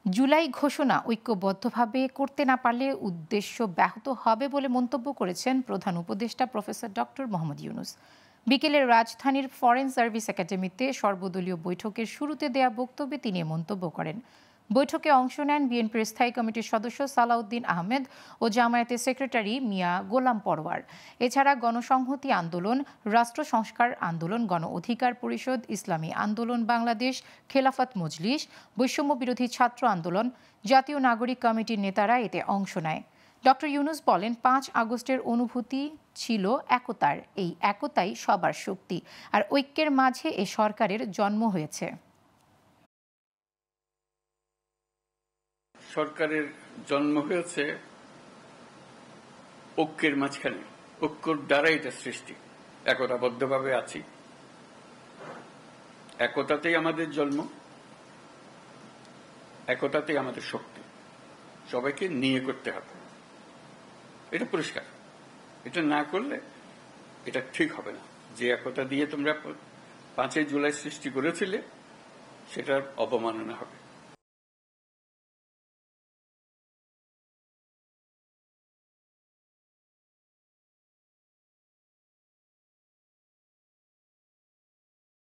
জুলাই ঘোষণা ঐক্যবদ্ধভাবে করতে না পারলে উদ্দেশ্য ব্যাহত হবে বলে মন্তব্য করেছেন প্রধান উপদেষ্টা প্রফেসর ডক্টর মোহাম্মদ ইউনূস। বিকেলে রাজধানীর ফরেন সার্ভিস একাডেমিতে সর্বদলীয় বৈঠকের শুরুতে দেয়া বক্তব্যে তিনি মন্তব্য করেন। বৈঠকে অংশ নেন বিএনপির স্থায়ী কমিটির সদস্য সালাউদ্দিন আহমেদ ও জামায়াতের সেক্রেটারি মিয়া গোলাম পরওয়ার। এছাড়া গণসংহতি আন্দোলন, রাষ্ট্র সংস্কার আন্দোলন, গণ অধিকার পরিষদ, ইসলামী আন্দোলন বাংলাদেশ, খেলাফত মজলিস, বৈষম্য বিরোধী ছাত্র আন্দোলন, জাতীয় নাগরিক কমিটির নেতারা এতে অংশ নেয়। ডক্টর ইউনূস বলেন, ৫ আগস্টের অনুভূতি ছিল একতার। এই একতাই সবার শক্তি, আর ঐক্যের মাঝে এ সরকারের জন্ম হয়েছে। সরকারের জন্ম হয়েছে ঐক্যের মাঝখানে, ঐক্যর দ্বারাই এটা সৃষ্টি। একতাবদ্ধভাবে আছি, একতাতেই আমাদের জন্ম, একতাতেই আমাদের শক্তি। সবাইকে নিয়ে করতে হবে, এটা পরিষ্কার। এটা না করলে এটা ঠিক হবে না। যে একতা দিয়ে তোমরা ৫ই জুলাই সৃষ্টি করেছিলে, সেটার অবমাননা হবে।